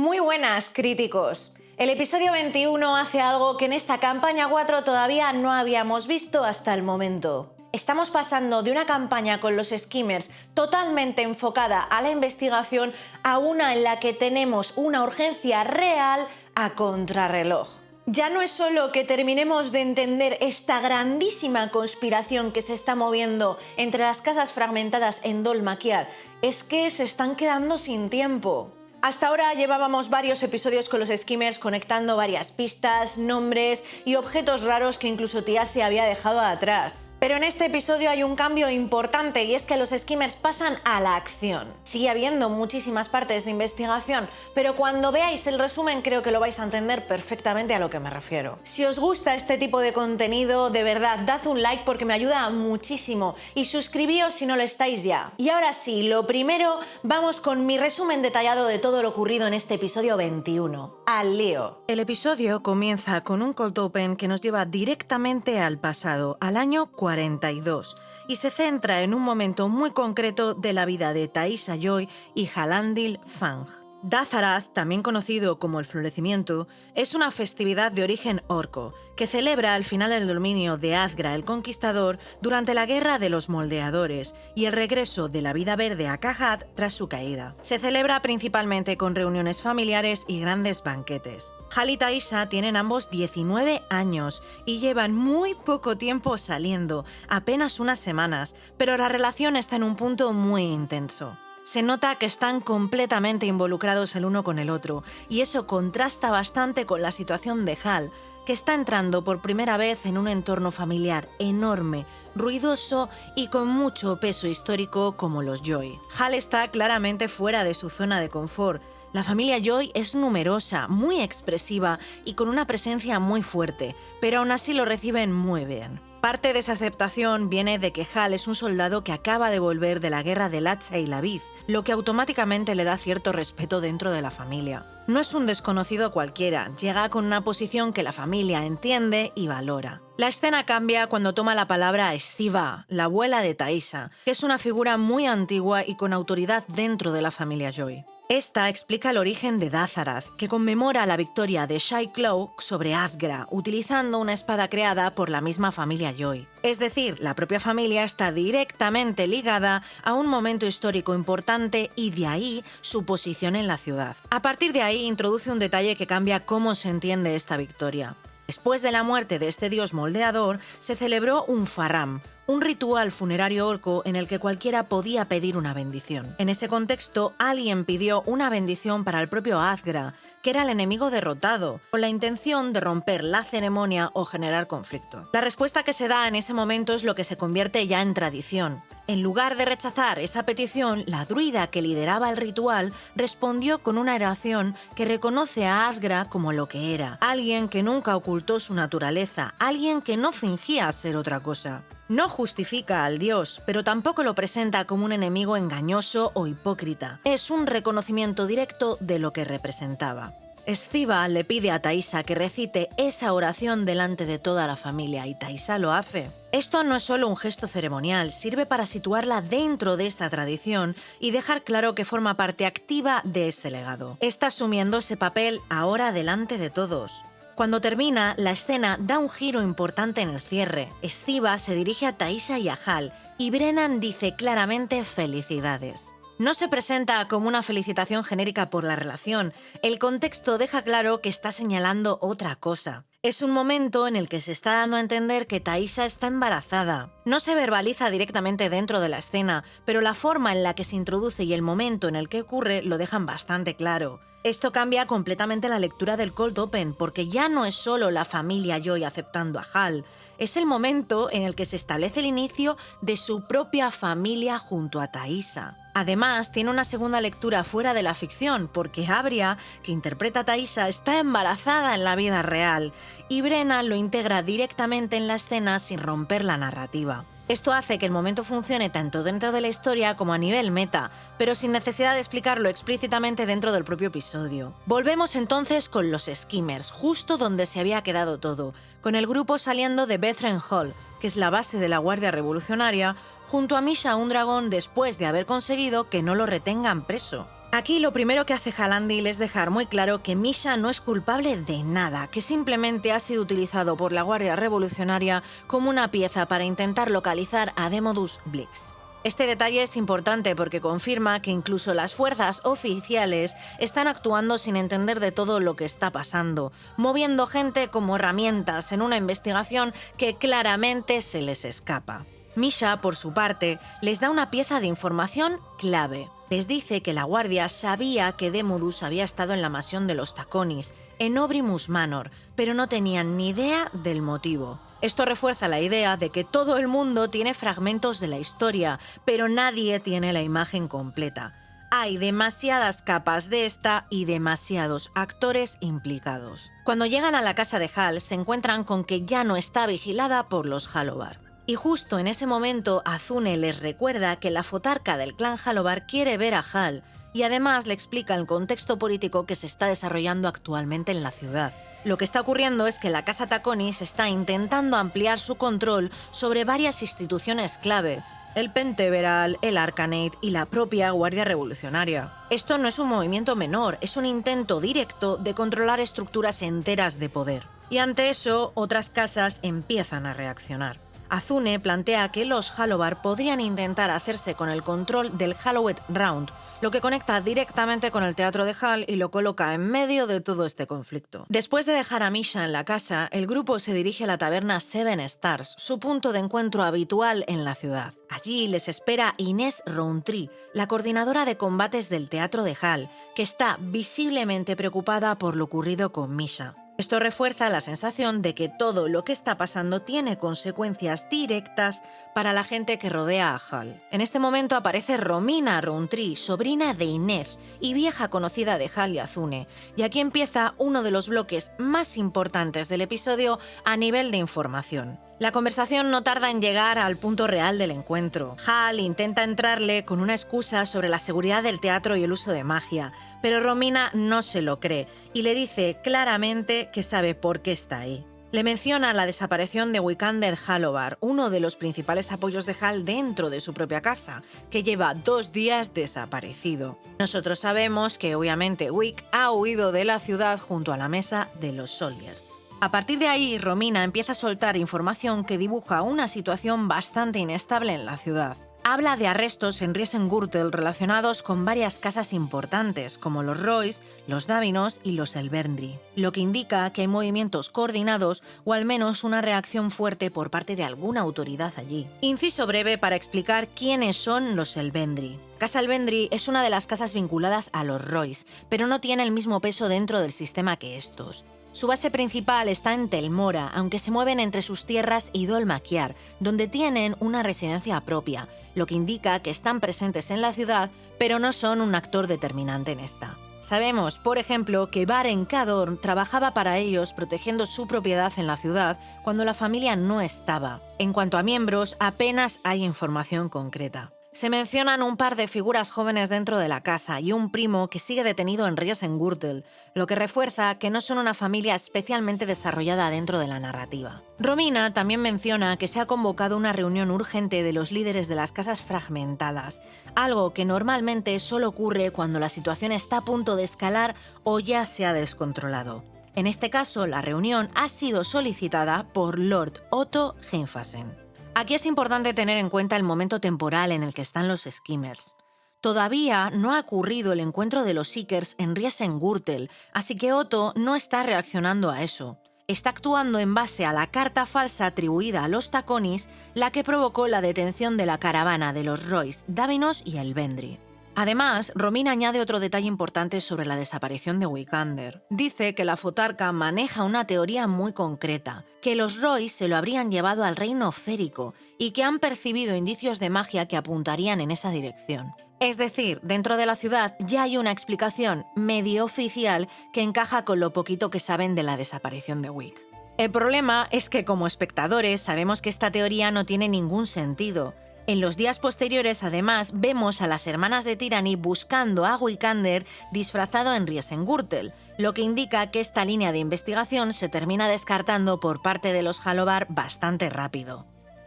Muy buenas, críticos. El episodio 21 hace algo que en esta campaña 4 todavía no habíamos visto hasta el momento. Estamos pasando de una campaña con los skimmers totalmente enfocada a la investigación a una en la que tenemos una urgencia real a contrarreloj. Ya no es solo que terminemos de entender esta grandísima conspiración que se está moviendo entre las casas fragmentadas en Dol Maquiar, es que se están quedando sin tiempo. Hasta ahora llevábamos varios episodios con los skimmers conectando varias pistas, nombres y objetos raros que incluso Tia se había dejado atrás. Pero en este episodio hay un cambio importante y es que los skimmers pasan a la acción. Sigue habiendo muchísimas partes de investigación, pero cuando veáis el resumen creo que lo vais a entender perfectamente a lo que me refiero. Si os gusta este tipo de contenido, de verdad, dad un like porque me ayuda muchísimo y suscribíos si no lo estáis ya. Y ahora sí, lo primero, vamos con mi resumen detallado de todo lo ocurrido en este episodio 21. ¡Al lío! El episodio comienza con un cold open que nos lleva directamente al pasado, al año 42, y se centra en un momento muy concreto de la vida de Taissa Joy y Halandil Fang. Datharath, también conocido como el Florecimiento, es una festividad de origen orco que celebra el final del dominio de Azgra el Conquistador durante la Guerra de los Moldeadores y el regreso de la vida verde a Kahat tras su caída. Se celebra principalmente con reuniones familiares y grandes banquetes. Hal y Taissa tienen ambos 19 años y llevan muy poco tiempo saliendo, apenas unas semanas, pero la relación está en un punto muy intenso. Se nota que están completamente involucrados el uno con el otro, y eso contrasta bastante con la situación de Hal, que está entrando por primera vez en un entorno familiar enorme, ruidoso y con mucho peso histórico como los Joy. Hal está claramente fuera de su zona de confort. La familia Joy es numerosa, muy expresiva y con una presencia muy fuerte, pero aún así lo reciben muy bien. Parte de esa aceptación viene de que Hal es un soldado que acaba de volver de la guerra del Hacha y la Vid, lo que automáticamente le da cierto respeto dentro de la familia. No es un desconocido cualquiera, llega con una posición que la familia entiende y valora. La escena cambia cuando toma la palabra Estiva, la abuela de Taissa, que es una figura muy antigua y con autoridad dentro de la familia Joy. Esta explica el origen de Datharath, que conmemora la victoria de Shai Clow sobre Azgra, utilizando una espada creada por la misma familia Joy. Es decir, la propia familia está directamente ligada a un momento histórico importante y de ahí su posición en la ciudad. A partir de ahí introduce un detalle que cambia cómo se entiende esta victoria. Después de la muerte de este dios moldeador, se celebró un Faram, un ritual funerario orco en el que cualquiera podía pedir una bendición. En ese contexto, alguien pidió una bendición para el propio Azgra, que era el enemigo derrotado, con la intención de romper la ceremonia o generar conflicto. La respuesta que se da en ese momento es lo que se convierte ya en tradición. En lugar de rechazar esa petición, la druida que lideraba el ritual respondió con una oración que reconoce a Azgra como lo que era, alguien que nunca ocultó su naturaleza, alguien que no fingía ser otra cosa. No justifica al dios, pero tampoco lo presenta como un enemigo engañoso o hipócrita. Es un reconocimiento directo de lo que representaba. Estiva le pide a Taissa que recite esa oración delante de toda la familia y Taissa lo hace. Esto no es solo un gesto ceremonial, sirve para situarla dentro de esa tradición y dejar claro que forma parte activa de ese legado. Está asumiendo ese papel ahora delante de todos. Cuando termina, la escena da un giro importante en el cierre. Estiva se dirige a Taissa y a Hal, y Brennan dice claramente felicidades. No se presenta como una felicitación genérica por la relación, el contexto deja claro que está señalando otra cosa. Es un momento en el que se está dando a entender que Taissa está embarazada. No se verbaliza directamente dentro de la escena, pero la forma en la que se introduce y el momento en el que ocurre lo dejan bastante claro. Esto cambia completamente la lectura del cold open, porque ya no es solo la familia Joy aceptando a Hal, es el momento en el que se establece el inicio de su propia familia junto a Taissa. Además, tiene una segunda lectura fuera de la ficción, porque Abria, que interpreta a Taissa, está embarazada en la vida real, y Brennan lo integra directamente en la escena sin romper la narrativa. Esto hace que el momento funcione tanto dentro de la historia como a nivel meta, pero sin necesidad de explicarlo explícitamente dentro del propio episodio. Volvemos entonces con los skimmers, justo donde se había quedado todo, con el grupo saliendo de Bethlen Hall, que es la base de la Guardia Revolucionaria, junto a Misha Undragon después de haber conseguido que no lo retengan preso. Aquí lo primero que hace Halandil es dejar muy claro que Misha no es culpable de nada, que simplemente ha sido utilizado por la Guardia Revolucionaria como una pieza para intentar localizar a Demodus Blix. Este detalle es importante porque confirma que incluso las fuerzas oficiales están actuando sin entender de todo lo que está pasando, moviendo gente como herramientas en una investigación que claramente se les escapa. Misha, por su parte, les da una pieza de información clave. Les dice que la guardia sabía que Demodus había estado en la mansión de los Taconis, en Obrimus Manor, pero no tenían ni idea del motivo. Esto refuerza la idea de que todo el mundo tiene fragmentos de la historia, pero nadie tiene la imagen completa. Hay demasiadas capas de esta y demasiados actores implicados. Cuando llegan a la casa de Hal, se encuentran con que ya no está vigilada por los Halovar. Y justo en ese momento, Azune les recuerda que la fotarca del clan Halovar quiere ver a Hal y además le explica el contexto político que se está desarrollando actualmente en la ciudad. Lo que está ocurriendo es que la Casa Taconis está intentando ampliar su control sobre varias instituciones clave, el Penteveral, el Arcanate y la propia Guardia Revolucionaria. Esto no es un movimiento menor, es un intento directo de controlar estructuras enteras de poder. Y ante eso, otras casas empiezan a reaccionar. Azune plantea que los Halovar podrían intentar hacerse con el control del Hallowed Round, lo que conecta directamente con el teatro de Hal y lo coloca en medio de todo este conflicto. Después de dejar a Misha en la casa, el grupo se dirige a la taberna Seven Stars, su punto de encuentro habitual en la ciudad. Allí les espera Inés Rountree, la coordinadora de combates del teatro de Hal, que está visiblemente preocupada por lo ocurrido con Misha. Esto refuerza la sensación de que todo lo que está pasando tiene consecuencias directas para la gente que rodea a Hal. En este momento aparece Romina Rountree, sobrina de Inés y vieja conocida de Hal y Azune, y aquí empieza uno de los bloques más importantes del episodio a nivel de información. La conversación no tarda en llegar al punto real del encuentro. Hal intenta entrarle con una excusa sobre la seguridad del teatro y el uso de magia, pero Romina no se lo cree y le dice claramente que sabe por qué está ahí. Le menciona la desaparición de Wikander Halovar, uno de los principales apoyos de Hal dentro de su propia casa, que lleva 2 días desaparecido. Nosotros sabemos que obviamente Wick ha huido de la ciudad junto a la mesa de los Soldiers. A partir de ahí, Romina empieza a soltar información que dibuja una situación bastante inestable en la ciudad. Habla de arrestos en Riesengürtel relacionados con varias casas importantes, como los Royce, los Davinos y los Elvendry, lo que indica que hay movimientos coordinados o al menos una reacción fuerte por parte de alguna autoridad allí. Inciso breve para explicar quiénes son los Elvendry. Casa Elvendry es una de las casas vinculadas a los Royce, pero no tiene el mismo peso dentro del sistema que estos. Su base principal está en Telmora, aunque se mueven entre sus tierras y Dol Maquiar, donde tienen una residencia propia, lo que indica que están presentes en la ciudad, pero no son un actor determinante en esta. Sabemos, por ejemplo, que Baren Kador trabajaba para ellos protegiendo su propiedad en la ciudad cuando la familia no estaba. En cuanto a miembros, apenas hay información concreta. Se mencionan un par de figuras jóvenes dentro de la casa y un primo que sigue detenido en Riesengürtel, lo que refuerza que no son una familia especialmente desarrollada dentro de la narrativa. Romina también menciona que se ha convocado una reunión urgente de los líderes de las casas fragmentadas, algo que normalmente solo ocurre cuando la situación está a punto de escalar o ya se ha descontrolado. En este caso, la reunión ha sido solicitada por Lord Otto Heimfasen. Aquí es importante tener en cuenta el momento temporal en el que están los Skimmers. Todavía no ha ocurrido el encuentro de los Seekers en Riesengürtel, así que Otto no está reaccionando a eso. Está actuando en base a la carta falsa atribuida a los Taconis, la que provocó la detención de la caravana de los Royce, Davinos y Elvendry. Además, Romina añade otro detalle importante sobre la desaparición de Wikander. Dice que la fotarca maneja una teoría muy concreta, que los Royce se lo habrían llevado al reino férico y que han percibido indicios de magia que apuntarían en esa dirección. Es decir, dentro de la ciudad ya hay una explicación medio oficial que encaja con lo poquito que saben de la desaparición de Wick. El problema es que como espectadores sabemos que esta teoría no tiene ningún sentido. En los días posteriores, además, vemos a las hermanas de Tyranny buscando a Wikander disfrazado en Riesengürtel, lo que indica que esta línea de investigación se termina descartando por parte de los Halovar bastante rápido.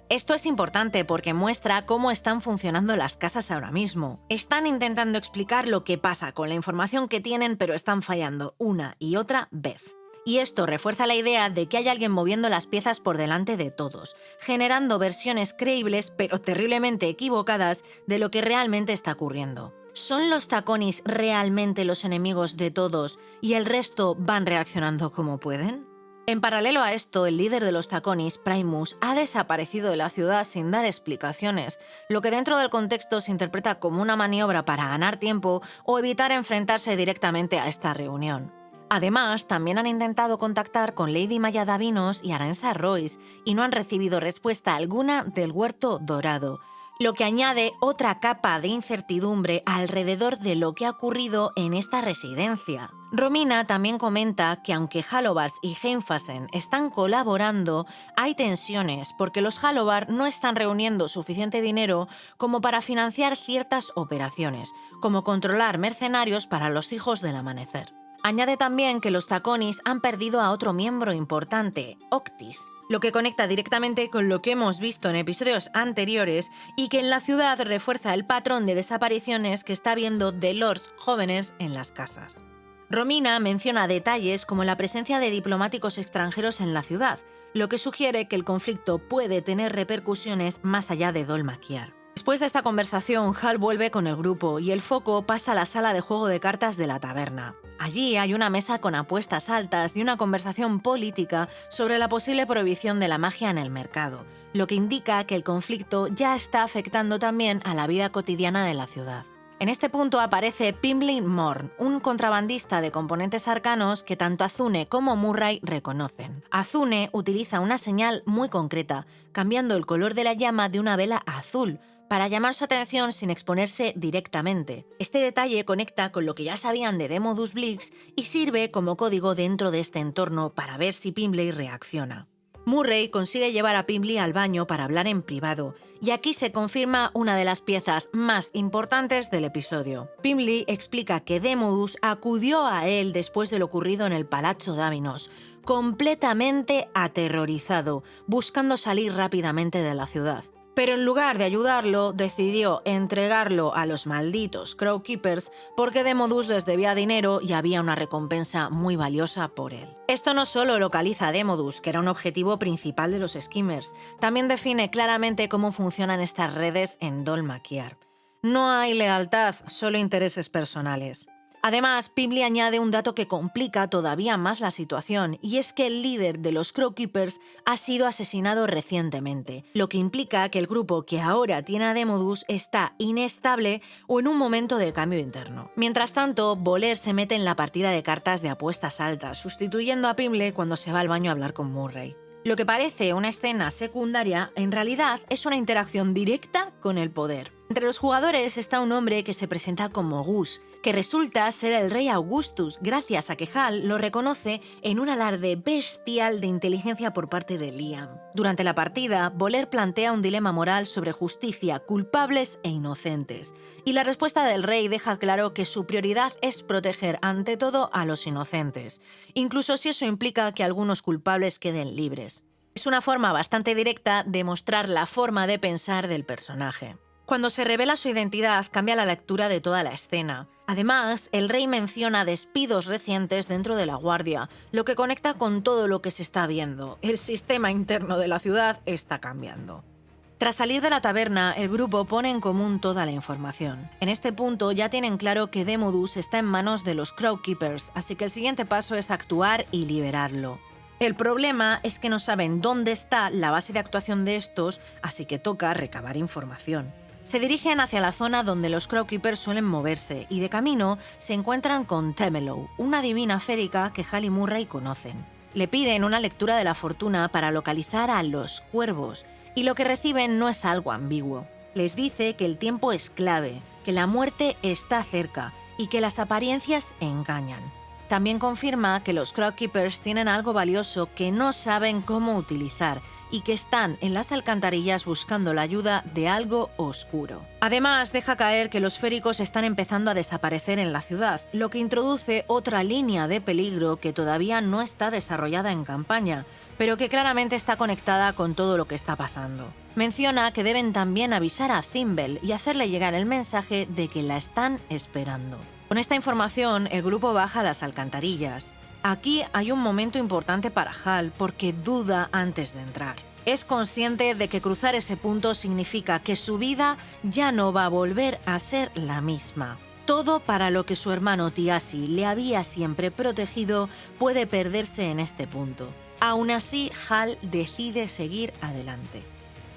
Esto es importante porque muestra cómo están funcionando las casas ahora mismo. Están intentando explicar lo que pasa con la información que tienen, pero están fallando una y otra vez. Y esto refuerza la idea de que hay alguien moviendo las piezas por delante de todos, generando versiones creíbles pero terriblemente equivocadas de lo que realmente está ocurriendo. ¿Son los Taconis realmente los enemigos de todos y el resto van reaccionando como pueden? En paralelo a esto, el líder de los Taconis, Primus, ha desaparecido de la ciudad sin dar explicaciones, lo que dentro del contexto se interpreta como una maniobra para ganar tiempo o evitar enfrentarse directamente a esta reunión. Además, también han intentado contactar con Lady Maya Davinos y Aranza Royce y no han recibido respuesta alguna del Huerto Dorado, lo que añade otra capa de incertidumbre alrededor de lo que ha ocurrido en esta residencia. Romina también comenta que aunque Hallowars y Heimfasen están colaborando, hay tensiones porque los Hallovar no están reuniendo suficiente dinero como para financiar ciertas operaciones, como controlar mercenarios para los Hijos del Amanecer. Añade también que los Taconis han perdido a otro miembro importante, Octis, lo que conecta directamente con lo que hemos visto en episodios anteriores y que en la ciudad refuerza el patrón de desapariciones que está habiendo de lords jóvenes en las casas. Romina menciona detalles como la presencia de diplomáticos extranjeros en la ciudad, lo que sugiere que el conflicto puede tener repercusiones más allá de Dol Maquiar. Después de esta conversación, Hal vuelve con el grupo y el foco pasa a la sala de juego de cartas de la taberna. Allí hay una mesa con apuestas altas y una conversación política sobre la posible prohibición de la magia en el mercado, lo que indica que el conflicto ya está afectando también a la vida cotidiana de la ciudad. En este punto aparece Pimblin Morn, un contrabandista de componentes arcanos que tanto Azune como Murray reconocen. Azune utiliza una señal muy concreta, cambiando el color de la llama de una vela a azul, para llamar su atención sin exponerse directamente. Este detalle conecta con lo que ya sabían de Demodus Blix y sirve como código dentro de este entorno para ver si Pimbley reacciona. Murray consigue llevar a Pimbley al baño para hablar en privado, y aquí se confirma una de las piezas más importantes del episodio. Pimbley explica que Demodus acudió a él después de lo ocurrido en el Palazzo Davinos, completamente aterrorizado, buscando salir rápidamente de la ciudad. Pero en lugar de ayudarlo, decidió entregarlo a los malditos Crowkeepers porque Demodus les debía dinero y había una recompensa muy valiosa por él. Esto no solo localiza a Demodus, que era un objetivo principal de los Skimmers, también define claramente cómo funcionan estas redes en Dol Maquiar. No hay lealtad, solo intereses personales. Además, Pimbley añade un dato que complica todavía más la situación, y es que el líder de los Crowkeepers ha sido asesinado recientemente, lo que implica que el grupo que ahora tiene a Demodus está inestable o en un momento de cambio interno. Mientras tanto, Voler se mete en la partida de cartas de apuestas altas, sustituyendo a Pimbley cuando se va al baño a hablar con Murray. Lo que parece una escena secundaria, en realidad es una interacción directa con el poder. Entre los jugadores está un hombre que se presenta como Gus, que resulta ser el rey Augustus gracias a que Hal lo reconoce en un alarde bestial de inteligencia por parte de Liam. Durante la partida, Voler plantea un dilema moral sobre justicia, culpables e inocentes, y la respuesta del rey deja claro que su prioridad es proteger ante todo a los inocentes, incluso si eso implica que algunos culpables queden libres. Es una forma bastante directa de mostrar la forma de pensar del personaje. Cuando se revela su identidad, cambia la lectura de toda la escena. Además, el rey menciona despidos recientes dentro de la guardia, lo que conecta con todo lo que se está viendo. El sistema interno de la ciudad está cambiando. Tras salir de la taberna, el grupo pone en común toda la información. En este punto ya tienen claro que Demodus está en manos de los Crowkeepers, así que el siguiente paso es actuar y liberarlo. El problema es que no saben dónde está la base de actuación de estos, así que toca recabar información. Se dirigen hacia la zona donde los Crowkeepers suelen moverse y de camino se encuentran con Temelow, una divina férica que Hal y Murray conocen. Le piden una lectura de la fortuna para localizar a los cuervos y lo que reciben no es algo ambiguo. Les dice que el tiempo es clave, que la muerte está cerca y que las apariencias engañan. También confirma que los Crowkeepers tienen algo valioso que no saben cómo utilizar y que están en las alcantarillas buscando la ayuda de algo oscuro. Además, deja caer que los féricos están empezando a desaparecer en la ciudad, lo que introduce otra línea de peligro que todavía no está desarrollada en campaña, pero que claramente está conectada con todo lo que está pasando. Menciona que deben también avisar a Thimble y hacerle llegar el mensaje de que la están esperando. Con esta información, el grupo baja a las alcantarillas. Aquí hay un momento importante para Hal porque duda antes de entrar. Es consciente de que cruzar ese punto significa que su vida ya no va a volver a ser la misma. Todo para lo que su hermano Tiasi le había siempre protegido puede perderse en este punto. Aún así, Hal decide seguir adelante.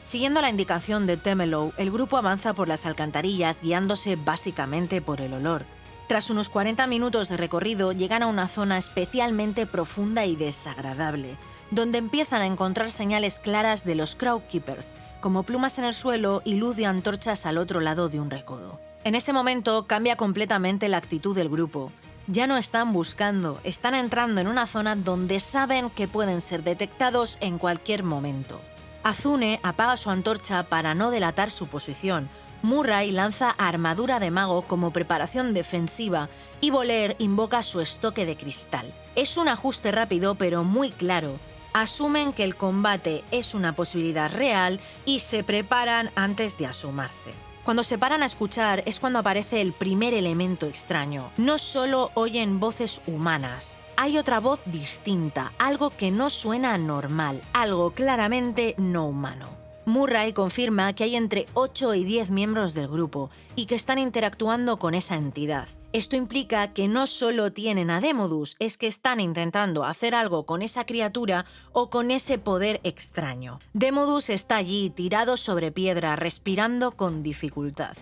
Siguiendo la indicación de Temelow, el grupo avanza por las alcantarillas guiándose básicamente por el olor. Tras unos 40 minutos de recorrido, llegan a una zona especialmente profunda y desagradable, donde empiezan a encontrar señales claras de los Crowkeepers, como plumas en el suelo y luz de antorchas al otro lado de un recodo. En ese momento cambia completamente la actitud del grupo. Ya no están buscando, están entrando en una zona donde saben que pueden ser detectados en cualquier momento. Azune apaga su antorcha para no delatar su posición. Murray lanza armadura de mago como preparación defensiva y Voler invoca su estoque de cristal. Es un ajuste rápido pero muy claro. Asumen que el combate es una posibilidad real y se preparan antes de asomarse. Cuando se paran a escuchar es cuando aparece el primer elemento extraño. No solo oyen voces humanas. Hay otra voz distinta, algo que no suena normal, algo claramente no humano. Murray confirma que hay entre 8 y 10 miembros del grupo y que están interactuando con esa entidad. Esto implica que no solo tienen a Demodus, es que están intentando hacer algo con esa criatura o con ese poder extraño. Demodus está allí, tirado sobre piedra, respirando con dificultad.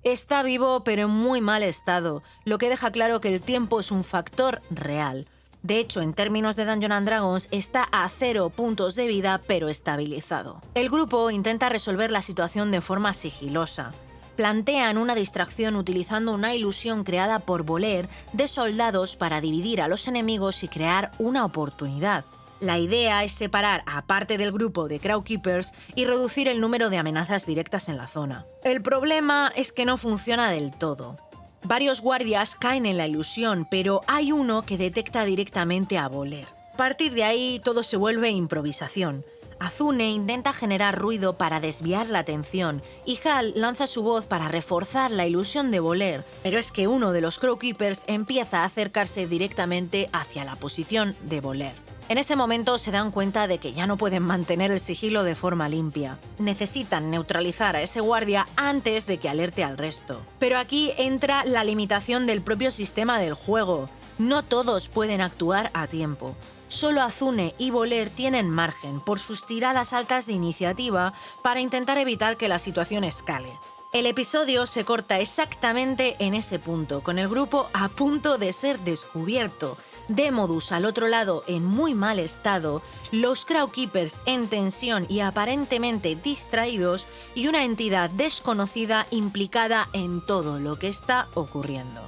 Está vivo pero en muy mal estado, lo que deja claro que el tiempo es un factor real. De hecho, en términos de Dungeons & Dragons, está a 0 puntos de vida, pero estabilizado. El grupo intenta resolver la situación de forma sigilosa. Plantean una distracción utilizando una ilusión creada por Voler de soldados para dividir a los enemigos y crear una oportunidad. La idea es separar a parte del grupo de Crowkeepers y reducir el número de amenazas directas en la zona. El problema es que no funciona del todo. Varios guardias caen en la ilusión, pero hay uno que detecta directamente a Voler. A partir de ahí, todo se vuelve improvisación. Azune intenta generar ruido para desviar la atención y Hal lanza su voz para reforzar la ilusión de Voler, pero es que uno de los Crowkeepers empieza a acercarse directamente hacia la posición de Voler. En ese momento se dan cuenta de que ya no pueden mantener el sigilo de forma limpia. Necesitan neutralizar a ese guardia antes de que alerte al resto. Pero aquí entra la limitación del propio sistema del juego. No todos pueden actuar a tiempo. Solo Azune y Voler tienen margen por sus tiradas altas de iniciativa para intentar evitar que la situación escale. El episodio se corta exactamente en ese punto, con el grupo a punto de ser descubierto, Demodus al otro lado en muy mal estado, los Crowkeepers en tensión y aparentemente distraídos y una entidad desconocida implicada en todo lo que está ocurriendo.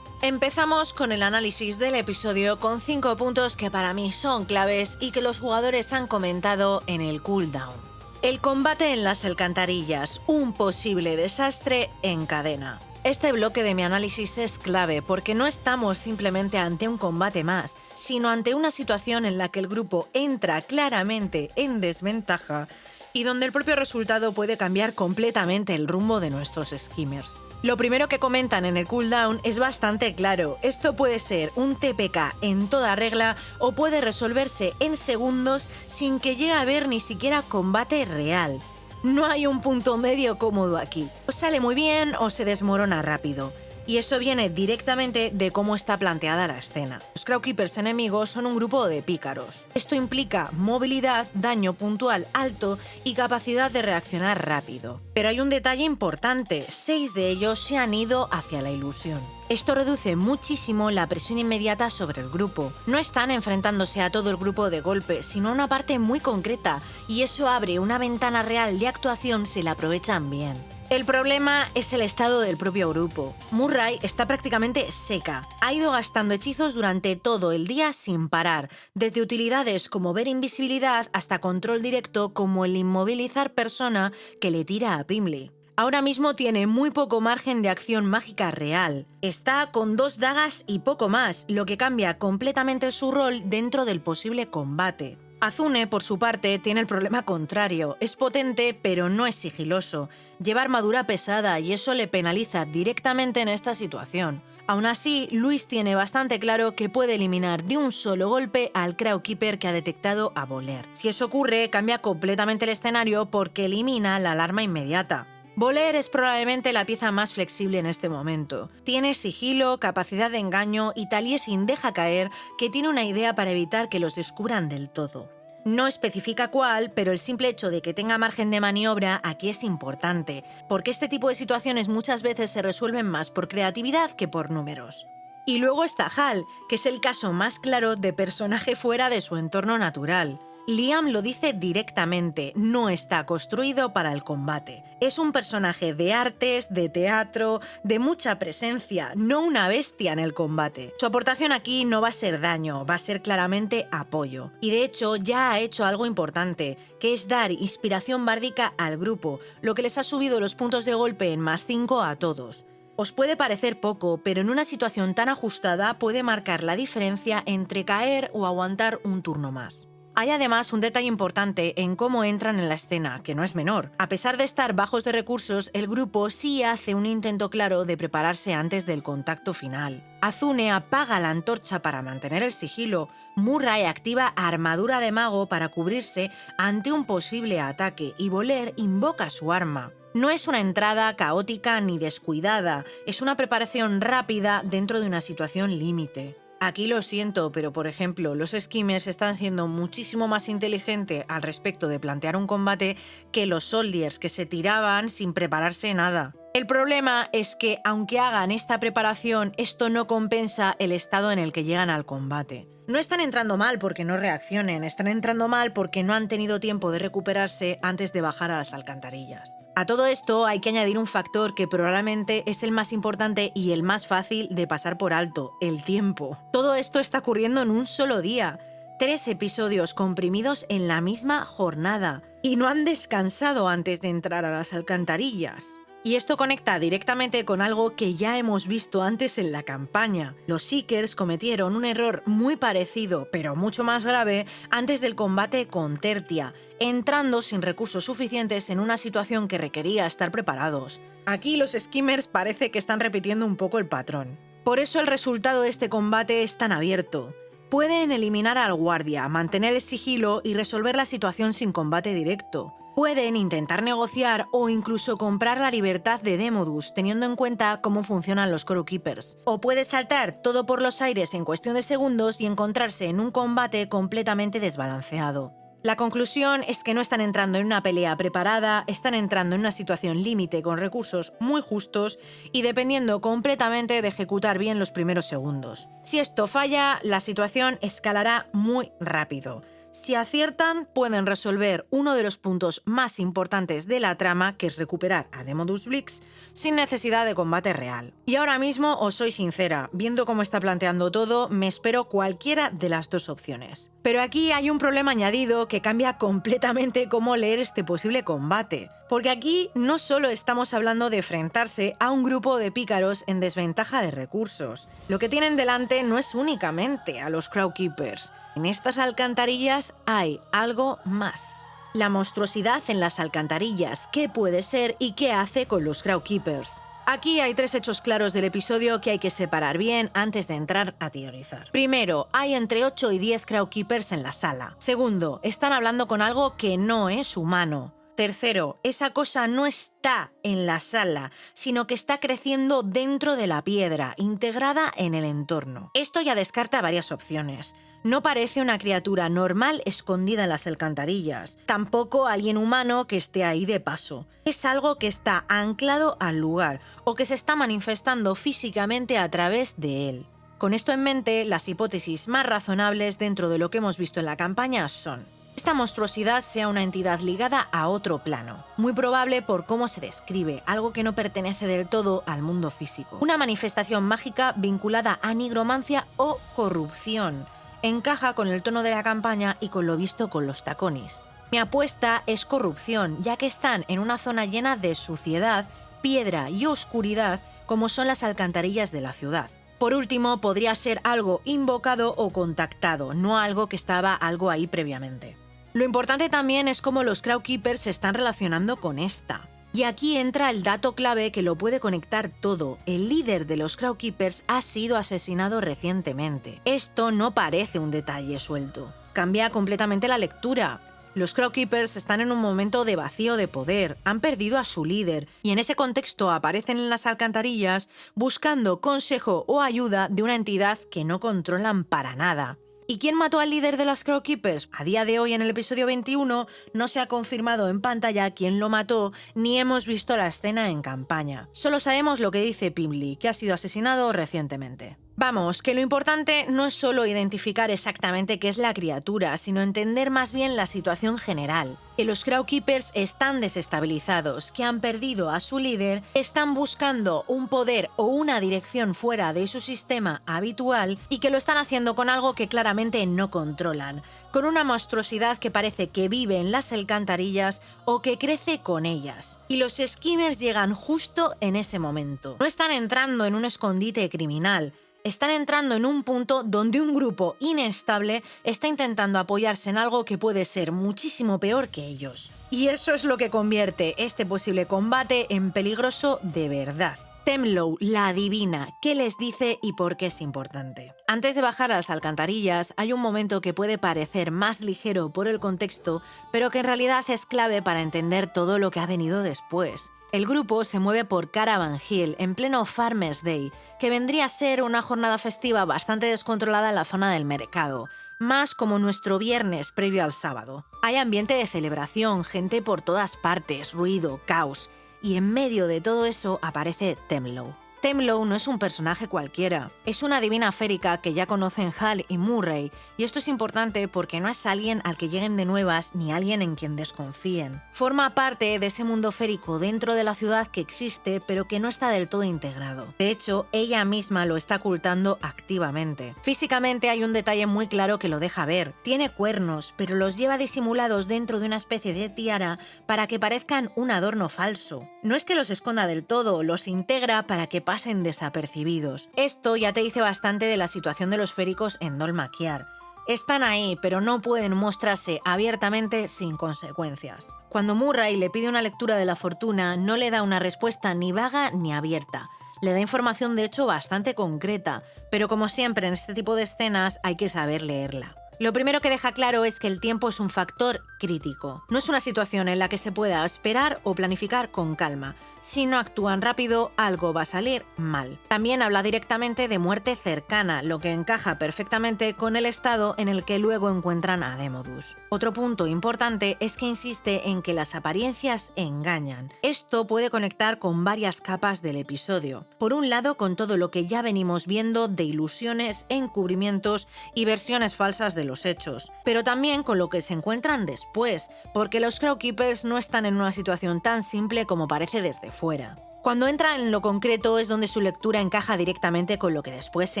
Empezamos con el análisis del episodio con 5 puntos que para mí son claves y que los jugadores han comentado en el cooldown. El combate en las alcantarillas, un posible desastre en cadena. Este bloque de mi análisis es clave porque no estamos simplemente ante un combate más, sino ante una situación en la que el grupo entra claramente en desventaja y donde el propio resultado puede cambiar completamente el rumbo de nuestros skimmers. Lo primero que comentan en el cooldown es bastante claro. Esto puede ser un TPK en toda regla o puede resolverse en segundos sin que llegue a haber ni siquiera combate real. No hay un punto medio cómodo aquí. O sale muy bien o se desmorona rápido. Y eso viene directamente de cómo está planteada la escena. Los Crowkeepers enemigos son un grupo de pícaros. Esto implica movilidad, daño puntual alto y capacidad de reaccionar rápido. Pero hay un detalle importante, 6 de ellos se han ido hacia la ilusión. Esto reduce muchísimo la presión inmediata sobre el grupo. No están enfrentándose a todo el grupo de golpe, sino a una parte muy concreta, y eso abre una ventana real de actuación si la aprovechan bien. El problema es el estado del propio grupo. Murray está prácticamente seca. Ha ido gastando hechizos durante todo el día sin parar, desde utilidades como ver invisibilidad hasta control directo como el inmovilizar persona que le tira a Pimli. Ahora mismo tiene muy poco margen de acción mágica real. Está con 2 dagas y poco más, lo que cambia completamente su rol dentro del posible combate. Azune, por su parte, tiene el problema contrario. Es potente, pero no es sigiloso. Lleva armadura pesada y eso le penaliza directamente en esta situación. Aún así, Luis tiene bastante claro que puede eliminar de un solo golpe al Crowkeeper que ha detectado a Voler. Si eso ocurre, cambia completamente el escenario porque elimina la alarma inmediata. Voler es probablemente la pieza más flexible en este momento. Tiene sigilo, capacidad de engaño y Taliesin deja caer que tiene una idea para evitar que los descubran del todo. No especifica cuál, pero el simple hecho de que tenga margen de maniobra aquí es importante, porque este tipo de situaciones muchas veces se resuelven más por creatividad que por números. Y luego está Hal, que es el caso más claro de personaje fuera de su entorno natural. Liam lo dice directamente, no está construido para el combate. Es un personaje de artes, de teatro, de mucha presencia, no una bestia en el combate. Su aportación aquí no va a ser daño, va a ser claramente apoyo. Y de hecho ya ha hecho algo importante, que es dar inspiración bárdica al grupo, lo que les ha subido los puntos de golpe en +5 a todos. Os puede parecer poco, pero en una situación tan ajustada puede marcar la diferencia entre caer o aguantar un turno más. Hay además un detalle importante en cómo entran en la escena, que no es menor. A pesar de estar bajos de recursos, el grupo sí hace un intento claro de prepararse antes del contacto final. Azune apaga la antorcha para mantener el sigilo, Murray activa armadura de mago para cubrirse ante un posible ataque y Voler invoca su arma. No es una entrada caótica ni descuidada, es una preparación rápida dentro de una situación límite. Aquí lo siento, pero por ejemplo, los skimmers están siendo muchísimo más inteligentes al respecto de plantear un combate que los soldiers, que se tiraban sin prepararse nada. El problema es que, aunque hagan esta preparación, esto no compensa el estado en el que llegan al combate. No están entrando mal porque no reaccionen, están entrando mal porque no han tenido tiempo de recuperarse antes de bajar a las alcantarillas. A todo esto hay que añadir un factor que probablemente es el más importante y el más fácil de pasar por alto, el tiempo. Todo esto está ocurriendo en un solo día. 3 episodios comprimidos en la misma jornada y no han descansado antes de entrar a las alcantarillas. Y esto conecta directamente con algo que ya hemos visto antes en la campaña. Los Seekers cometieron un error muy parecido, pero mucho más grave, antes del combate con Tertia, entrando sin recursos suficientes en una situación que requería estar preparados. Aquí los Skimmers parece que están repitiendo un poco el patrón. Por eso el resultado de este combate es tan abierto. Pueden eliminar al guardia, mantener el sigilo y resolver la situación sin combate directo. Pueden intentar negociar o incluso comprar la libertad de Demodus, teniendo en cuenta cómo funcionan los Crowkeepers. O puede saltar todo por los aires en cuestión de segundos y encontrarse en un combate completamente desbalanceado. La conclusión es que no están entrando en una pelea preparada, están entrando en una situación límite con recursos muy justos y dependiendo completamente de ejecutar bien los primeros segundos. Si esto falla, la situación escalará muy rápido. Si aciertan, pueden resolver uno de los puntos más importantes de la trama, que es recuperar a Demodus Blix, sin necesidad de combate real. Y ahora mismo os soy sincera, viendo cómo está planteando todo, me espero cualquiera de las dos opciones. Pero aquí hay un problema añadido que cambia completamente cómo leer este posible combate. Porque aquí no solo estamos hablando de enfrentarse a un grupo de pícaros en desventaja de recursos. Lo que tienen delante no es únicamente a los Crowkeepers. En estas alcantarillas hay algo más. La monstruosidad en las alcantarillas, qué puede ser y qué hace con los Crowkeepers. Aquí hay 3 hechos claros del episodio que hay que separar bien antes de entrar a teorizar. Primero, hay entre 8 y 10 Crowkeepers en la sala. Segundo, están hablando con algo que no es humano. Tercero, esa cosa no está en la sala, sino que está creciendo dentro de la piedra, integrada en el entorno. Esto ya descarta varias opciones. No parece una criatura normal escondida en las alcantarillas, tampoco alguien humano que esté ahí de paso. Es algo que está anclado al lugar o que se está manifestando físicamente a través de él. Con esto en mente, las hipótesis más razonables dentro de lo que hemos visto en la campaña son: esta monstruosidad sea una entidad ligada a otro plano, muy probable por cómo se describe, algo que no pertenece del todo al mundo físico. Una manifestación mágica vinculada a nigromancia o corrupción. Encaja con el tono de la campaña y con lo visto con los taconis. Mi apuesta es corrupción, ya que están en una zona llena de suciedad, piedra y oscuridad, como son las alcantarillas de la ciudad. Por último, podría ser algo invocado o contactado, no algo que estaba algo ahí previamente. Lo importante también es cómo los Crowkeepers se están relacionando con esta. Y aquí entra el dato clave que lo puede conectar todo. El líder de los Crowkeepers ha sido asesinado recientemente. Esto no parece un detalle suelto. Cambia completamente la lectura. Los Crowkeepers están en un momento de vacío de poder, han perdido a su líder y en ese contexto aparecen en las alcantarillas buscando consejo o ayuda de una entidad que no controlan para nada. ¿Y quién mató al líder de los Crowkeepers? A día de hoy, en el episodio 21, no se ha confirmado en pantalla quién lo mató, ni hemos visto la escena en campaña. Solo sabemos lo que dice Pimley, que ha sido asesinado recientemente. Vamos, que lo importante no es solo identificar exactamente qué es la criatura, sino entender más bien la situación general. Que los Crowkeepers están desestabilizados, que han perdido a su líder, están buscando un poder o una dirección fuera de su sistema habitual y que lo están haciendo con algo que claramente no controlan, con una monstruosidad que parece que vive en las alcantarillas o que crece con ellas. Y los Skimmers llegan justo en ese momento. No están entrando en un escondite criminal, están entrando en un punto donde un grupo inestable está intentando apoyarse en algo que puede ser muchísimo peor que ellos. Y eso es lo que convierte este posible combate en peligroso de verdad. Temlow la adivina, qué les dice y por qué es importante. Antes de bajar a las alcantarillas, hay un momento que puede parecer más ligero por el contexto, pero que en realidad es clave para entender todo lo que ha venido después. El grupo se mueve por Caravan Hill en pleno Farmers' Day, que vendría a ser una jornada festiva bastante descontrolada en la zona del mercado, más como nuestro viernes previo al sábado. Hay ambiente de celebración, gente por todas partes, ruido, caos, y en medio de todo eso aparece Temlow. Temlow no es un personaje cualquiera, es una divina férica que ya conocen Hal y Murray, y esto es importante porque no es alguien al que lleguen de nuevas ni alguien en quien desconfíen. Forma parte de ese mundo férico dentro de la ciudad que existe pero que no está del todo integrado. De hecho, ella misma lo está ocultando activamente. Físicamente hay un detalle muy claro que lo deja ver. Tiene cuernos, pero los lleva disimulados dentro de una especie de tiara para que parezcan un adorno falso. No es que los esconda del todo, los integra para que pasen desapercibidos. Esto ya te dice bastante de la situación de los féricos en Dol Maquiar. Están ahí, pero no pueden mostrarse abiertamente sin consecuencias. Cuando Murray le pide una lectura de la fortuna, no le da una respuesta ni vaga ni abierta. Le da información de hecho bastante concreta, pero como siempre en este tipo de escenas hay que saber leerla. Lo primero que deja claro es que el tiempo es un factor crítico. No es una situación en la que se pueda esperar o planificar con calma. Si no actúan rápido, algo va a salir mal. También habla directamente de muerte cercana, lo que encaja perfectamente con el estado en el que luego encuentran a Demodus. Otro punto importante es que insiste en que las apariencias engañan. Esto puede conectar con varias capas del episodio. Por un lado, con todo lo que ya venimos viendo de ilusiones, encubrimientos y versiones falsas de los hechos, pero también con lo que se encuentran después, porque los Crowkeepers no están en una situación tan simple como parece desde fuera. Cuando entra en lo concreto es donde su lectura encaja directamente con lo que después se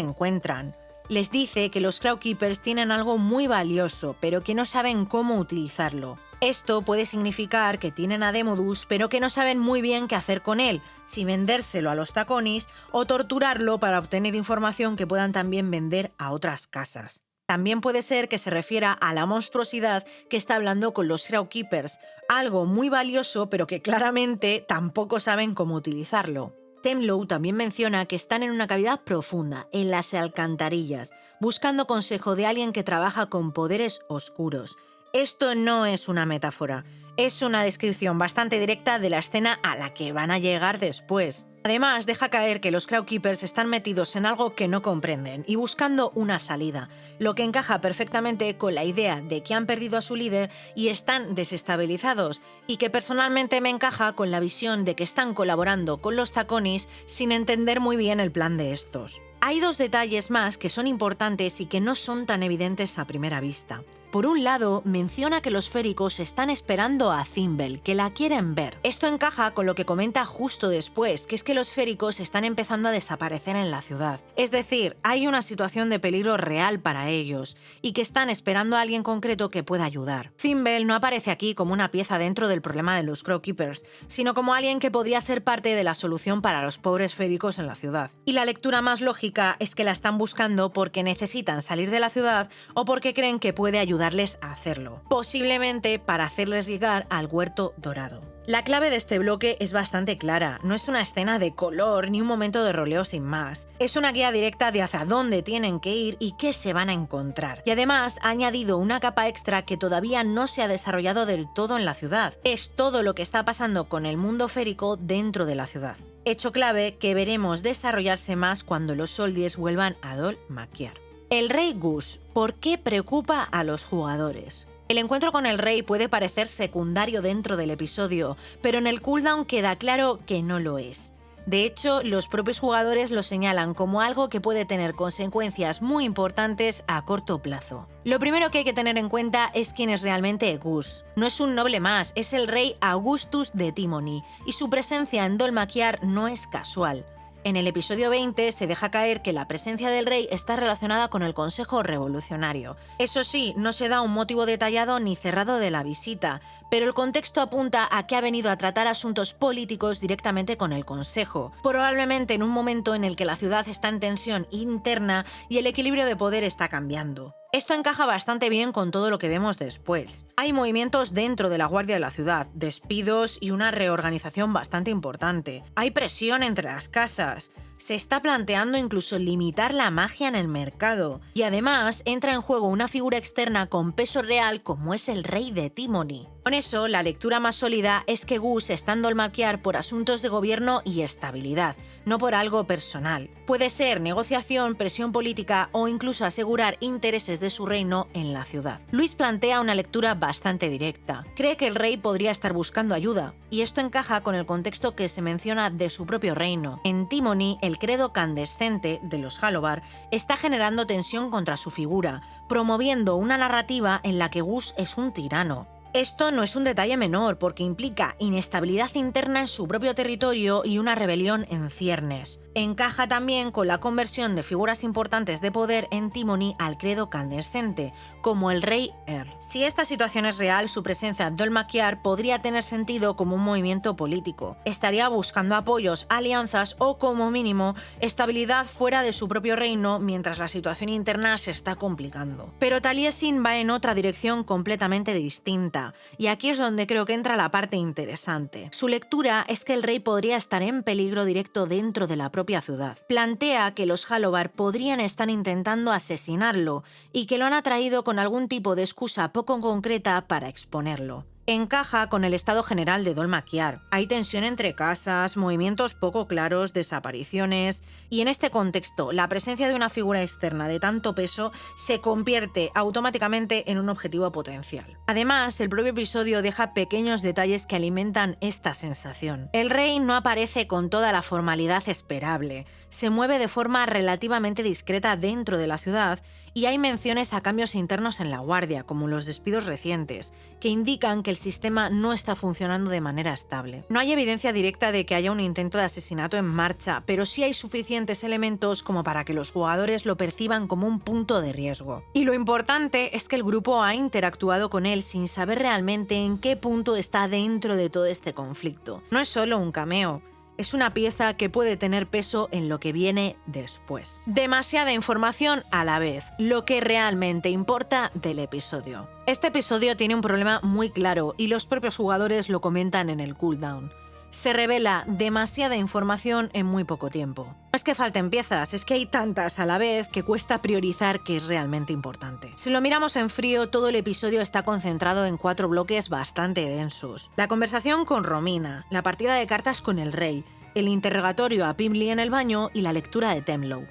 encuentran. Les dice que los Crowkeepers tienen algo muy valioso, pero que no saben cómo utilizarlo. Esto puede significar que tienen a Demodus, pero que no saben muy bien qué hacer con él, si vendérselo a los taconis o torturarlo para obtener información que puedan también vender a otras casas. También puede ser que se refiera a la monstruosidad que está hablando con los Crowkeepers, algo muy valioso pero que claramente tampoco saben cómo utilizarlo. Temlow también menciona que están en una cavidad profunda, en las alcantarillas, buscando consejo de alguien que trabaja con poderes oscuros. Esto no es una metáfora. Es una descripción bastante directa de la escena a la que van a llegar después. Además, deja caer que los Crowkeepers están metidos en algo que no comprenden y buscando una salida, lo que encaja perfectamente con la idea de que han perdido a su líder y están desestabilizados, y que personalmente me encaja con la visión de que están colaborando con los Taconis sin entender muy bien el plan de estos. Hay dos detalles más que son importantes y que no son tan evidentes a primera vista. Por un lado, menciona que los féricos están esperando a Thimble, que la quieren ver. Esto encaja con lo que comenta justo después, que es que los féricos están empezando a desaparecer en la ciudad. Es decir, hay una situación de peligro real para ellos, y que están esperando a alguien concreto que pueda ayudar. Thimble no aparece aquí como una pieza dentro del problema de los Crowkeepers, sino como alguien que podría ser parte de la solución para los pobres féricos en la ciudad. Y la lectura más lógica es que la están buscando porque necesitan salir de la ciudad o porque creen que puede ayudarles a hacerlo, posiblemente para hacerles llegar al Huerto Dorado. La clave de este bloque es bastante clara, no es una escena de color ni un momento de roleo sin más. Es una guía directa de hacia dónde tienen que ir y qué se van a encontrar. Y además ha añadido una capa extra que todavía no se ha desarrollado del todo en la ciudad. Es todo lo que está pasando con el mundo férico dentro de la ciudad. Hecho clave que veremos desarrollarse más cuando los Soldiers vuelvan a Dol Maquiar. El Rey Gus, ¿por qué preocupa a los jugadores? El encuentro con el rey puede parecer secundario dentro del episodio, pero en el cooldown queda claro que no lo es. De hecho, los propios jugadores lo señalan como algo que puede tener consecuencias muy importantes a corto plazo. Lo primero que hay que tener en cuenta es quién es realmente Gus. No es un noble más, es el rey Augustus de Timony, y su presencia en Dol Maquiar no es casual. En el episodio 20 se deja caer que la presencia del rey está relacionada con el Consejo Revolucionario. Eso sí, no se da un motivo detallado ni cerrado de la visita, pero el contexto apunta a que ha venido a tratar asuntos políticos directamente con el Consejo, probablemente en un momento en el que la ciudad está en tensión interna y el equilibrio de poder está cambiando. Esto encaja bastante bien con todo lo que vemos después. Hay movimientos dentro de la Guardia de la Ciudad, despidos y una reorganización bastante importante. Hay presión entre las casas. Se está planteando incluso limitar la magia en el mercado. Y además entra en juego una figura externa con peso real como es el rey de Timony. Con eso, la lectura más sólida es que Gus está en Dol Maquiar por asuntos de gobierno y estabilidad, no por algo personal. Puede ser negociación, presión política o incluso asegurar intereses de su reino en la ciudad. Luis plantea una lectura bastante directa. Cree que el rey podría estar buscando ayuda, y esto encaja con el contexto que se menciona de su propio reino. En Timony, el credo candescente de los Halobar está generando tensión contra su figura, promoviendo una narrativa en la que Gus es un tirano. Esto no es un detalle menor porque implica inestabilidad interna en su propio territorio y una rebelión en ciernes. Encaja también con la conversión de figuras importantes de poder en Timony al credo candescente, como el rey Si esta situación es real, su presencia en Dol Maquiar podría tener sentido como un movimiento político. Estaría buscando apoyos, alianzas o, como mínimo, estabilidad fuera de su propio reino mientras la situación interna se está complicando. Pero Taliesin va en otra dirección completamente distinta, y aquí es donde creo que entra la parte interesante. Su lectura es que el rey podría estar en peligro directo dentro de la propia ciudad. Plantea que los Halobar podrían estar intentando asesinarlo y que lo han atraído con algún tipo de excusa poco concreta para exponerlo. Encaja con el estado general de Dol Maquiar. Hay tensión entre casas, movimientos poco claros, desapariciones, y en este contexto, la presencia de una figura externa de tanto peso se convierte automáticamente en un objetivo potencial. Además, el propio episodio deja pequeños detalles que alimentan esta sensación. El rey no aparece con toda la formalidad esperable, se mueve de forma relativamente discreta dentro de la ciudad, y hay menciones a cambios internos en la guardia, como los despidos recientes, que indican que el sistema no está funcionando de manera estable. No hay evidencia directa de que haya un intento de asesinato en marcha, pero sí hay suficientes elementos como para que los jugadores lo perciban como un punto de riesgo. Y lo importante es que el grupo ha interactuado con él sin saber realmente en qué punto está dentro de todo este conflicto. No es solo un cameo. Es una pieza que puede tener peso en lo que viene después. Demasiada información a la vez, lo que realmente importa del episodio. Este episodio tiene un problema muy claro y los propios jugadores lo comentan en el cooldown. Se revela demasiada información en muy poco tiempo. No es que falten piezas, es que hay tantas a la vez que cuesta priorizar qué es realmente importante. Si lo miramos en frío, todo el episodio está concentrado en 4 bloques bastante densos. La conversación con Romina, la partida de cartas con el rey, el interrogatorio a Pimley en el baño y la lectura de Temlow.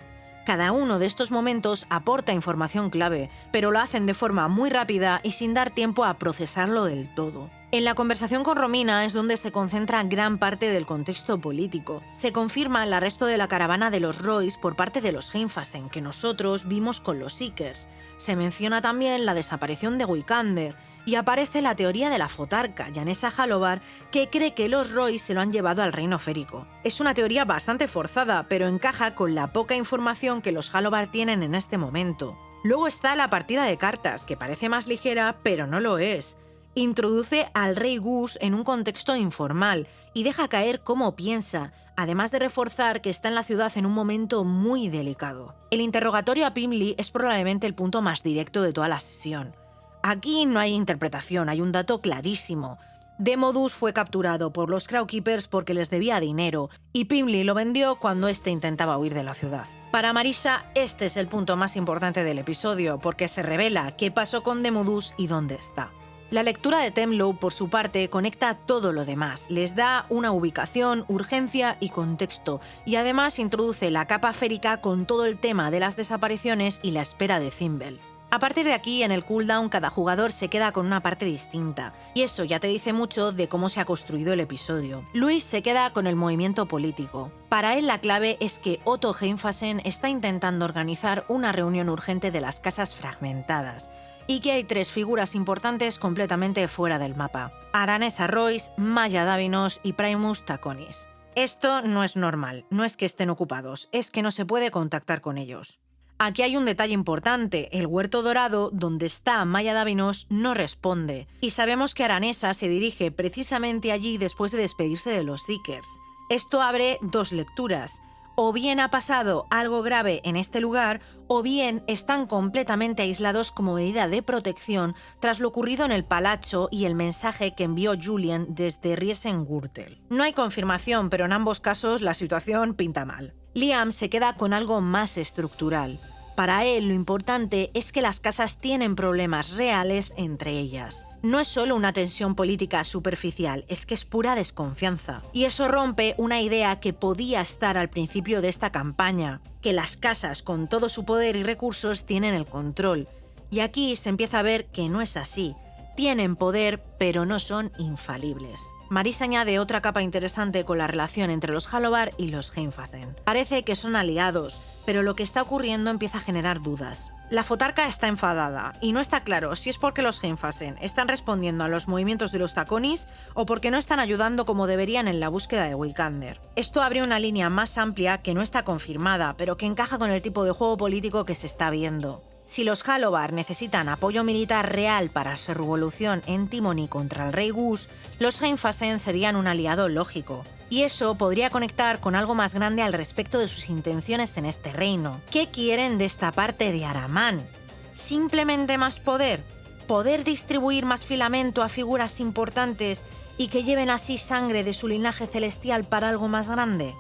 Cada uno de estos momentos aporta información clave, pero lo hacen de forma muy rápida y sin dar tiempo a procesarlo del todo. En la conversación con Romina es donde se concentra gran parte del contexto político. Se confirma el arresto de la caravana de los Royce por parte de los Heimfasen, que nosotros vimos con los Seekers. Se menciona también la desaparición de Wikander, y aparece la teoría de la fotarca, Janessa Halobar, que cree que los Royce se lo han llevado al reino férico. Es una teoría bastante forzada, pero encaja con la poca información que los Halobar tienen en este momento. Luego está la partida de cartas, que parece más ligera, pero no lo es. Introduce al rey Gus en un contexto informal y deja caer cómo piensa, además de reforzar que está en la ciudad en un momento muy delicado. El interrogatorio a Pimley es probablemente el punto más directo de toda la sesión. Aquí no hay interpretación, hay un dato clarísimo. Demodus fue capturado por los Crowkeepers porque les debía dinero y Pimley lo vendió cuando éste intentaba huir de la ciudad. Para Marisa, este es el punto más importante del episodio porque se revela qué pasó con Demodus y dónde está. La lectura de Temlow, por su parte, conecta todo lo demás, les da una ubicación, urgencia y contexto, y además introduce la capa férica con todo el tema de las desapariciones y la espera de Thimble. A partir de aquí, en el cooldown, cada jugador se queda con una parte distinta, y eso ya te dice mucho de cómo se ha construido el episodio. Luis se queda con el movimiento político. Para él la clave es que Otto Heimfasen está intentando organizar una reunión urgente de las casas fragmentadas, y que hay 3 figuras importantes completamente fuera del mapa: Aranessa Royce, Maya Davinos y Primus Taconis. Esto no es normal, no es que estén ocupados, es que no se puede contactar con ellos. Aquí hay un detalle importante: el Huerto Dorado, donde está Maya Davinos, no responde, y sabemos que Aranessa se dirige precisamente allí después de despedirse de los Seekers. Esto abre 2 lecturas. O bien ha pasado algo grave en este lugar, o bien están completamente aislados como medida de protección tras lo ocurrido en el Palacio y el mensaje que envió Julian desde Riesengürtel. No hay confirmación, pero en ambos casos la situación pinta mal. Liam se queda con algo más estructural. Para él lo importante es que las casas tienen problemas reales entre ellas. No es solo una tensión política superficial, es que es pura desconfianza. Y eso rompe una idea que podía estar al principio de esta campaña, que las casas con todo su poder y recursos tienen el control. Y aquí se empieza a ver que no es así. Tienen poder, pero no son infalibles. Marisa añade otra capa interesante con la relación entre los Halobar y los Heimfasen. Parece que son aliados, pero lo que está ocurriendo empieza a generar dudas. La fotarca está enfadada, y no está claro si es porque los Heimfasen están respondiendo a los movimientos de los Taconis o porque no están ayudando como deberían en la búsqueda de Wikander. Esto abre una línea más amplia que no está confirmada, pero que encaja con el tipo de juego político que se está viendo. Si los Halobar necesitan apoyo militar real para su revolución en Timony contra el rey Gus, los Heimfasen serían un aliado lógico. Y eso podría conectar con algo más grande al respecto de sus intenciones en este reino. ¿Qué quieren de esta parte de Araman? ¿Simplemente más poder? ¿Poder distribuir más filamento a figuras importantes y que lleven así sangre de su linaje celestial para algo más grande?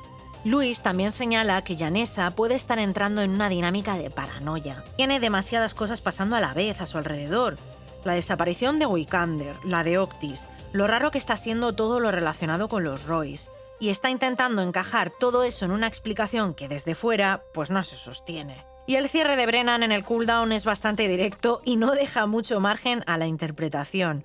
Luis también señala que Janessa puede estar entrando en una dinámica de paranoia. Tiene demasiadas cosas pasando a la vez a su alrededor. La desaparición de Wikander, la de Octis, lo raro que está siendo todo lo relacionado con los Royce, y está intentando encajar todo eso en una explicación que desde fuera pues no se sostiene. Y el cierre de Brennan en el cooldown es bastante directo y no deja mucho margen a la interpretación.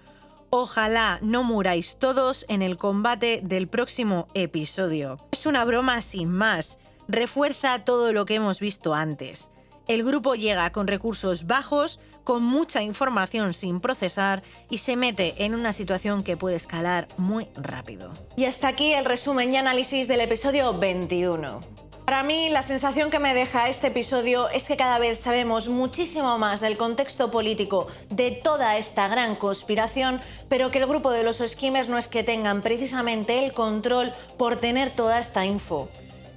Ojalá no muráis todos en el combate del próximo episodio. Es una broma sin más, refuerza todo lo que hemos visto antes. El grupo llega con recursos bajos, con mucha información sin procesar y se mete en una situación que puede escalar muy rápido. Y hasta aquí el resumen y análisis del episodio 21. Para mí, la sensación que me deja este episodio es que cada vez sabemos muchísimo más del contexto político de toda esta gran conspiración, pero que el grupo de los Skimmers no es que tengan precisamente el control por tener toda esta info.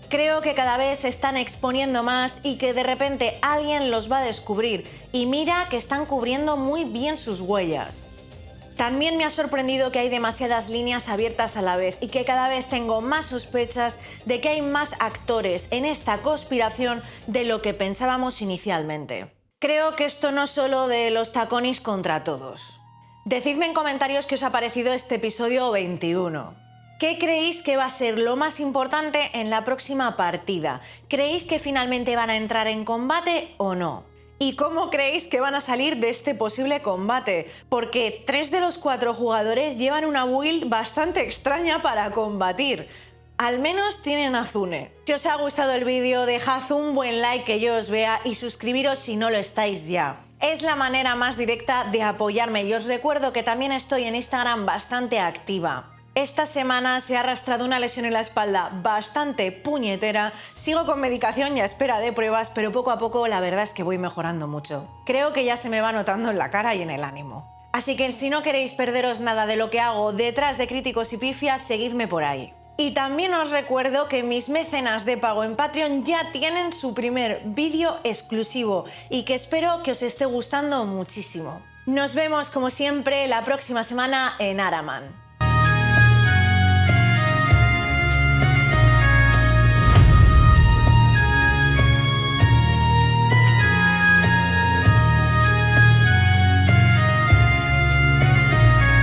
Creo que cada vez se están exponiendo más y que de repente alguien los va a descubrir, y mira que están cubriendo muy bien sus huellas. También me ha sorprendido que hay demasiadas líneas abiertas a la vez y que cada vez tengo más sospechas de que hay más actores en esta conspiración de lo que pensábamos inicialmente. Creo que esto no es solo de los taconis contra todos. Decidme en comentarios qué os ha parecido este episodio 21. ¿Qué creéis que va a ser lo más importante en la próxima partida? ¿Creéis que finalmente van a entrar en combate o no? ¿Y cómo creéis que van a salir de este posible combate? Porque 3 de los 4 jugadores llevan una build bastante extraña para combatir. Al menos tienen a Zune. Si os ha gustado el vídeo, dejad un buen like que yo os vea y suscribiros si no lo estáis ya. Es la manera más directa de apoyarme y os recuerdo que también estoy en Instagram bastante activa. Esta semana se ha arrastrado una lesión en la espalda bastante puñetera, sigo con medicación y a espera de pruebas, pero poco a poco la verdad es que voy mejorando mucho. Creo que ya se me va notando en la cara y en el ánimo. Así que si no queréis perderos nada de lo que hago detrás de Críticos y Pifias, seguidme por ahí. Y también os recuerdo que mis mecenas de pago en Patreon ya tienen su primer vídeo exclusivo y que espero que os esté gustando muchísimo. Nos vemos como siempre la próxima semana en Araman.